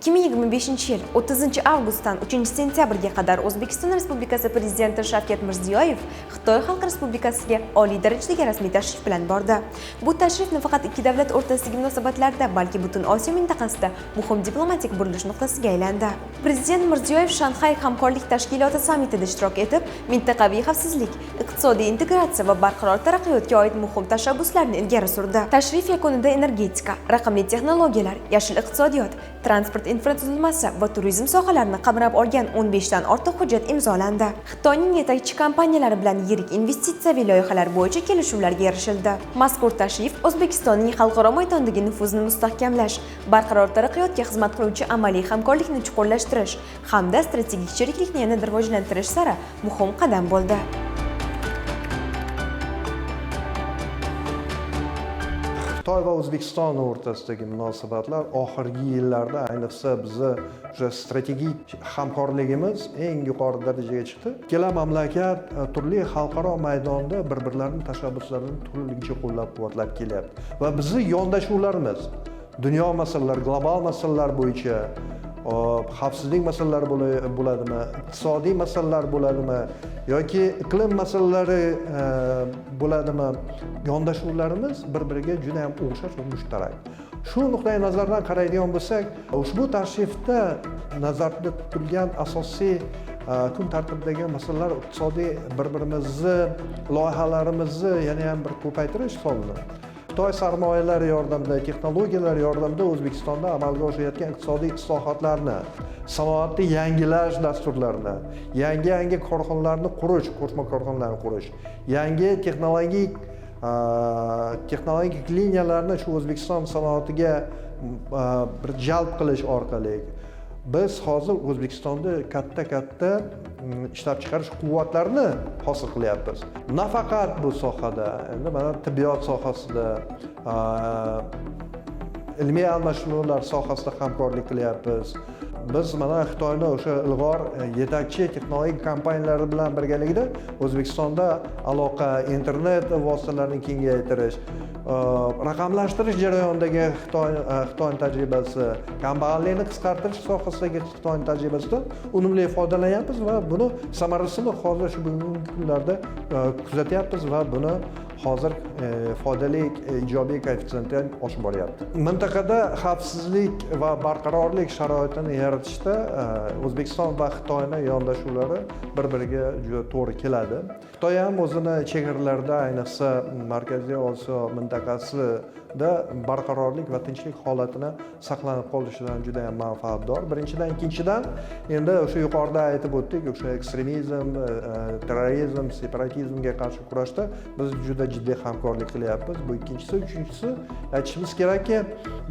2025 yil 30 avgustdan 3 sentyabrga qadar O'zbekiston Respublikasi Prezidenti Shavkat Mirziyoyev Xitoy Xalq Respublikasiga oliy darajadagi rasmiy tashrif bilan bordi. Bu tashrif nafaqat ikki davlat o'rtasidagi munosabatlarda, balki butun Osiyo mintaqasida muhim diplomatik burilish nuqtasiga aylandi. Prezident Mirziyoyev Shanxay hamkorlik tashkiloti sammitida ishtirok etib, mintaqaviy xavfsizlik, iqtisodiy integratsiya va barqaror taraqqiyotga oid muhim tashabbuslarni ilgari surdi. Tashrif yakunida energetika, raqamli texnologiyalar, yashil iqtisodiyot, transport infratuzilmasi va turizm sohalarini qamrab olgan 15 dan ortiq hujjat imzolandi. Xitoyning yetakchi kompaniyalari bilan yirik investitsiyaviy loyihalar bo'yicha kelishuvlarga erishildi. Mazkur tashrif O'zbekistonning xalqaro maydondagi nufuzini mustahkamlash, barqaror taraqqiyotga xizmat qiluvchi amaliy hamkorlikni chuqurlashtirish hamda strategik sheriklikni yanada rivojlantirish sari muhim qadam bo'ldi. Xitoy va O'zbekiston o'rtasidagi munosabatlar oxirgi yillarda ayniqsa bizni o'sha strategik hamkorligimiz eng yuqori darajaga chiqdi. Ikkala mamlakat turli xalqaro maydonda bir-birlarining tashabbuslarini turlicha qo'llab-quvvatlab kelyapti. Va bizning yondashuvlarimiz dunyo masalalari, global masalalar bo'yicha xavfsizlik masalalari bo'ladimi, iqtisodiy masalalar bo'ladimi yoki iqlim masalalari bo'ladimi, yondashuvlarimiz bir-biriga juda ham o'xshash va mushtarak. Shu nuqtai nazardan qaraydigan bo'lsak, ushbu tashrifda nazarda tutilgan asosiy kun tartibidagi masalalar iqtisodiy bir-birimizni loyihalarimizni yana ham bir ko'paytirish hisoblanadi. Xitoy sarmoyalari yordamida, texnologiyalar yordamida O'zbekistonda amalga oshayotgan iqtisodiy islohotlarni, sanoatni yangilash dasturlarini, yangi korxonalarni qurish, qo'shma korxonalarni qurish, yangi texnologik liniyalarni shu O'zbekiston sanoatiga bir jalb qilish orqali biz hozir O'zbekistonda katta ishlab chiqarish quvvatlarini hosil qilyapmiz. Nafaqat bu sohada, endi mana tibbiyot sohasida, ilmiy almashinuvlar sohasida hamkorlik qilyapmiz. Biz mana Xitoyning o'sha ilg'or yetakchi texnologik kompaniyalari bilan birgalikda O'zbekistonda aloqa, internet vositalarini kengaytirish, raqamlashtirish jarayonidagi Xitoy tajribasi, kambag'allikni qisqartirish sohasidagi Xitoy tajribasidan unumli foydalanyapmiz va buni samarasini hozir shu bugungi kunlarda kuzatyapmiz va buni hozir foydali ijobiy koeffitsiyentdan oshib boryapti. Mintaqada xavfsizlik va barqarorlik sharoitini yaratishda O'zbekiston va Xitoyning yondashuvlari bir-biriga juda to'g'ri keladi. Xitoy ham o'zini chegaralarida, ayniqsa Markaziy Osiyo mintaqasida barqarorlik va tinchlik holatini saqlanib qolishidan juda ham manfaatdor. Birinchidan, ikkinchidan, endi o'sha yuqorida aytib o'tdik, o'sha ekstremizm, terrorizm, separatizmga qarshi kurashda biz juda jiddiy hamkorlik qilyapmiz. Bu ikkinchisi, uchinchisi aytishimiz kerakki,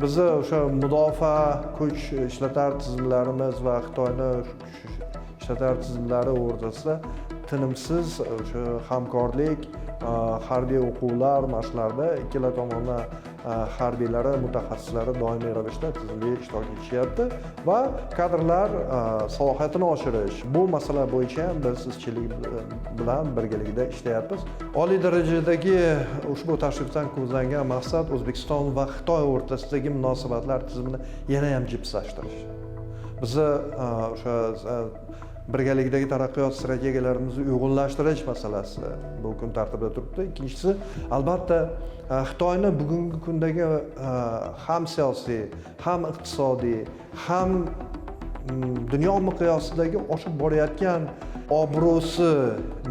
bizni o'sha mudofaa kuch ishlatar tizimlarimiz va Xitoyning ishlatar tizimlari o'rtasida tinimsiz o'sha hamkorlik, harbiy o'quvlar, mashqlarda ikkala tomondan harbiylari, mutaxassislari doimiy ravishda tizimli ishtirok etishyapti va kadrlar salohiyatini oshirish. Bu masala bo'yicha ham biz izchillik bilan birgalikda ishlayapmiz. Oliy darajadagi ushbu tashrifdan ko'zlangan maqsad O'zbekiston va Xitoy o'rtasidagi munosabatlar tizimini yana ham jipslashtirish. Bizni o'sha birgalikdagi taraqqiyot strategiyalarimizni uyg'unlashtirish masalasi bu kun tartibida turibdi. Ikkinchisi, albatta Xitoyning bugungi kundagi ham siyosiy, ham iqtisodiy, ham dunyo miqyosidagi oshib borayotgan obro'si,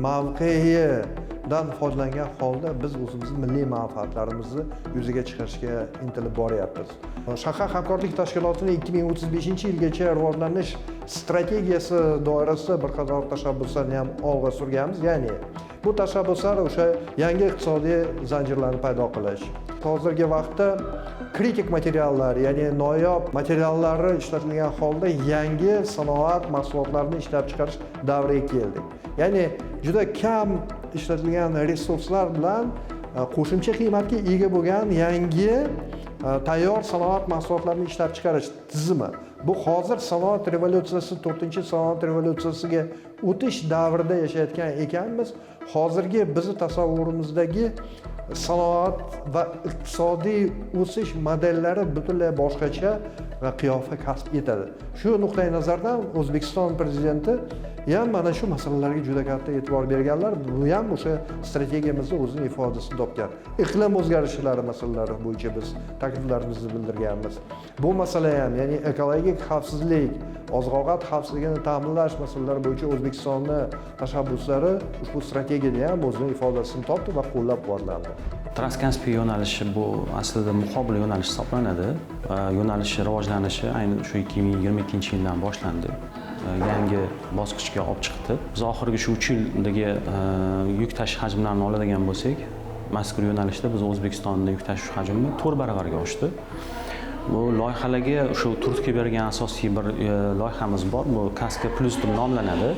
mavqeidan foydalangan holda biz o'zimizning milliy manfaatlarimizni yuzaga chiqarishga intilib boryapmiz. Shanxay hamkorlik tashkilotining 2035-yilgacha rivojlanish strategiyasi doirasida bir qator tashabbuslarni ham olg'a surganmiz. Ya'ni bu tashabbuslar o'sha yangi iqtisodiy zanjirlarni paydo qilish. Hozirgi vaqtda kritik materiallar, ya'ni noyob materiallarni ishlatilgan holda yangi sanoat mahsulotlarini ishlab chiqarish davriga keldik. Ya'ni juda kam ishlatilgan resurslar bilan qo'shimcha qiymatga ega bo'lgan yangi tayyor sanoat mahsulotlarini ishlab chiqarish tizimi. Bu hozir sanoat revolyutsiyasi, 4-sanoat revolyutsiyasiga o'tish davrida yashayotgan ekanmiz. Hozirgi bizning tasavvurimizdagi sanoat va iqtisodiy o'sish modellari butunlay boshqacha va qiyofa kasb etadi. Shu nuqtai nazardan O'zbekiston prezidenti ham mana shu masalalarga juda katta e'tibor berganlar. Bu ham o'sha strategiyamizda o'zining ifodasini topgan. Iqlim o'zgarishlari masalalari bo'yicha biz takliflarimizni bildirganmiz. Bu masala ham, ya'ni ekologik xavfsizlik, oziq-ovqat xavfsizligini ta'minlash masalalari bo'yicha O'zbekistonning tashabbuslari ushbu strategiyada ham o'zining ifodasini topdi va qo'llab-quvvatlandi. Transkaspiy yo'nalishi bu aslida muqobil yo'nalish hisoblanadi. Yo'nalishi rivojlanishi ayni shu 2022-yildan boshlandi. Yangi bosqichga olib chiqdi. Biz oxirgi shu 3 yildagi yuk tashish hajmlarini oladigan bo'lsak, mazkur yo'nalishda biz O'zbekistonda yuk tashish hajmi 4 baravarga oshdi. Bu loyihalarga shu Turkiya bergan asosiy bir loyihamiz bor. Bu Kaska Plus deb nomlanadi.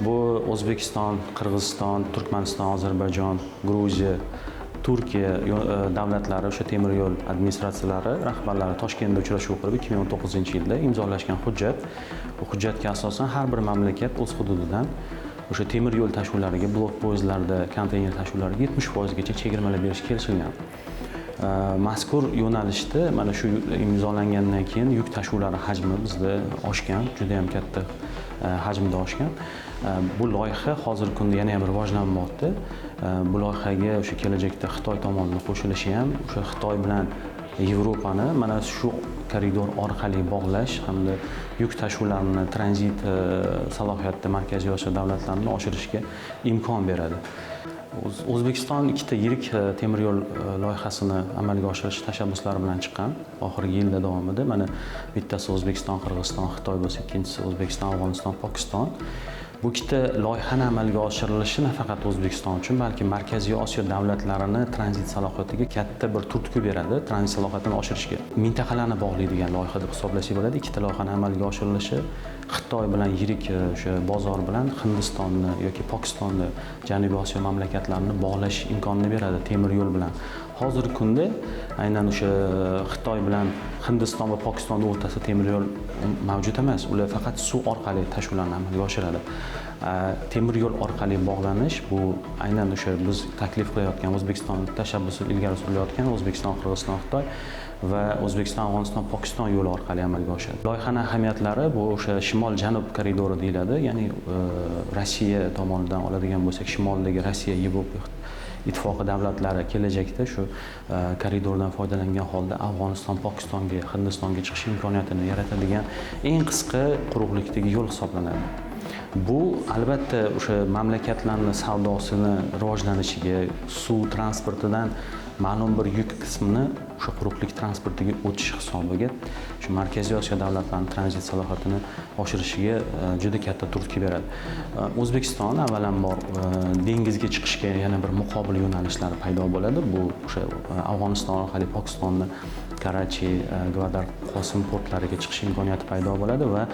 Bu O'zbekiston, Qirg'iziston, Turkmaniston, Ozarbayjon, Gruziya, Turkiya davlatlari o'sha temir yo'l administratsiyalari rahbarlari Toshkentda uchrashuv qilib 2019-yilda imzolashgan hujjat. Bu hujjatga asosan har bir mamlakat o'z hududidan o'sha temir yo'l tashuvlariga, blok poyezdlarda, konteyner tashuvlariga 70% gacha chegirmalar berish kelishilgan. Mazkur yo'nalishda mana shu imzolangandan keyin yuk tashuvlari hajmi bizda oshgan, juda ham katta hajmda oshgan. Bu loyiha hozirgi kunda yana ham rivojlanmoqda. Bu loyihaga o'sha kelajakda Xitoy tomonidan qo'shilishi ham, o'sha Xitoy bilan Yevropani mana shu koridor orqali bog'lash hamda yuk tashuvlarini tranzit salohiyatida Markaziy Osiyo davlatlarini oshirishga imkon beradi. O'zbekiston ikkita yirik temir yo'l loyihasini amalga oshirish tashabbuslari bilan chiqqan oxirgi yilda davomida. Mana bittasi O'zbekiston, Qirg'iziston, Xitoy bo'lsa, ikkinchisi O'zbekiston, Afg'oniston, Pokiston. Bu ikkita loyihani amalga oshirilishi nafaqat O'zbekiston uchun, balki Markaziy Osiyo davlatlarini tranzit salohiyatiga katta bir turtki beradi, tranzit salohiyatini oshirishga. Mintaqalarni bog'laydigan loyiha deb hisoblasak bo'ladi. Ikkita loyihani amalga oshirilishi Xitoy bilan yirik o'sha bozor bilan Hindistonni yoki Pokistonni, Janubiy Osiyo mamlakatlarini bog'lash imkonini beradi temir yo'l bilan. Hozirgi kunda aynan o'sha Xitoy bilan Hindiston va Pokiston o'rtasida temir yo'l mavjud emas. Ular faqat suv orqali tashuvlarni amalga oshiradi. Temir yo'l orqali bog'lanish bu aynan o'sha biz taklif qilayotgan O'zbekiston tashabbusi ilgari surilayotgan O'zbekiston, Qirg'iziston, Xitoy va O'zbekiston, Afg'oniston, Pokiston yo'li orqali amalga oshadi. Loyihaning ahamiyatlari bu o'sha shimol-janub koridori deyiladi. Ya'ni Rossiya tomonidan oladigan bo'lsak, shimoldagi Rossiya, Yevropa ittifoqi davlatlari kelajakda shu koridordan foydalangan holda Afg'oniston, Pokistonga, Hindistonga chiqish imkoniyatini yaratadigan eng qisqa quruqlikdagi yo'l hisoblanadi. Bu albatta o'sha mamlakatlarning savdosini rivojlanishiga, suv transportidan ma'lum bir yuk qismini o'sha quruqlik transportiga o'tish hisobiga shu Markaziy Osiyo davlatlarining tranzit salohiyatini oshirishiga juda katta turtki beradi. O'zbekiston avvalambor dengizga chiqishga yana bir muqobil yo'nalishlari paydo bo'ladi. Bu o'sha Afg'oniston orqali Pokistonni Karachi, Gvadar, Qosim portlariga chiqish imkoniyati paydo bo'ladi va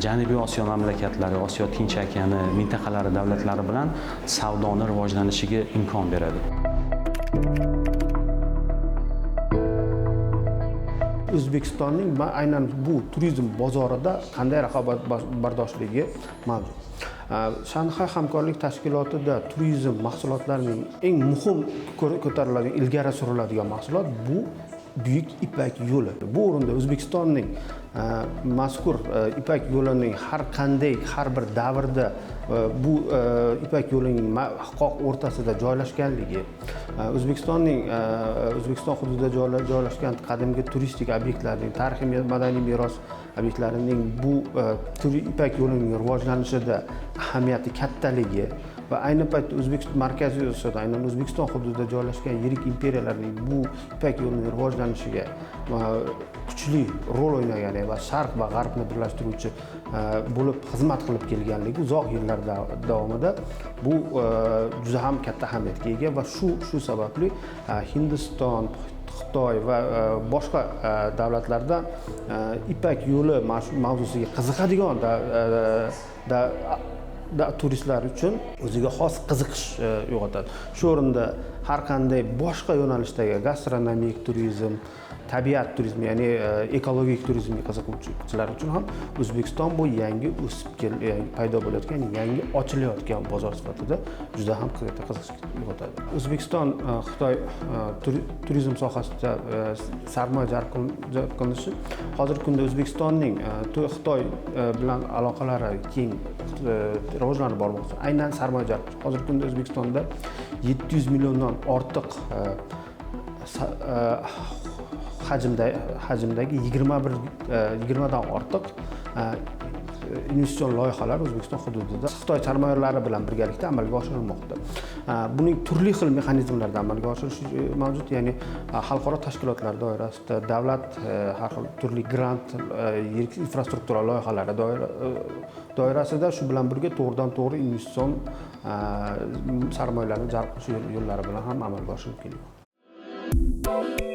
Janubiy Osiyo mamlakatlari, Osiyo Tinch okeani mintaqalari davlatlari bilan savdoni rivojlanishiga imkon beradi. O'zbekistonning aynan bu turizm bozorida qanday raqobatbardoshligi mavjud. Shanxay hamkorlik tashkilotida turizm mahsulotlarining eng muhim ko'tariladigan, ilgari suriladigan mahsulot bu Buyuk Ipak yo'li. Bu o'rinda O'zbekistonning mazkur Ipak yo'lining har bir davrda bu Ipak yo'lining qoq o'rtasida joylashganligi, O'zbekiston hududida joylashgan qadimgi turistik obyektlarning, tarixiy madaniy meros obyektlarining bu Ipak yo'lining rivojlanishida ahamiyati kattaligi va ayni paytda Markaziy Osiyoda, aynan O'zbekiston hududida joylashgan yirik imperiyalarning bu Ipak yo'lining rivojlanishiga kuchli rol o'ynagan va Sharq va G'arbni birlashtiruvchi bo'lib xizmat qilib kelganligi uzoq yillar davomida bu juda ham katta ahamiyatga ega va shu sababli Hindiston, Xitoy va boshqa davlatlarda Ipak yo'li mavzusiga qiziqadigan turistlar uchun o'ziga xos qiziqish uyg'otadi. Shu o'rinda har qanday boshqa yo'nalishdagi gastronomik turizm, tabiat turizmi, ya'ni ekologik turizmga qiziquvchilar uchun ham O'zbekiston bu yangi paydo bo'layotgan, yangi ochilayotgan bozor sifatida juda ham qiziqish uyg'otadi. O'zbekiston Xitoy turizm sohasida sarmoya jalb qilinishi hozirgi kunda O'zbekistonning Xitoy bilan aloqalari keng rivojlanib bormoqda. Aynan sarmoya jalb. Hozirgi kunda O'zbekistonda 700 milliondan ortiq hajmdagi 20 dan ortiq investitsion loyihalar O'zbekiston hududida Xitoy sarmoyalari bilan birgalikda amalga oshirilmoqda. Buning turli xil mexanizmlarda amalga oshirish mavjud, ya'ni xalqaro tashkilotlar doirasida, davlat har xil turli grant, yirik infrastruktura loyihalari doirasida shu bilan birga to'g'ridan-to'g'ri investitsion sarmoyalarni jalb qilish yo'llari bilan ham amalga oshirilib kelyapti.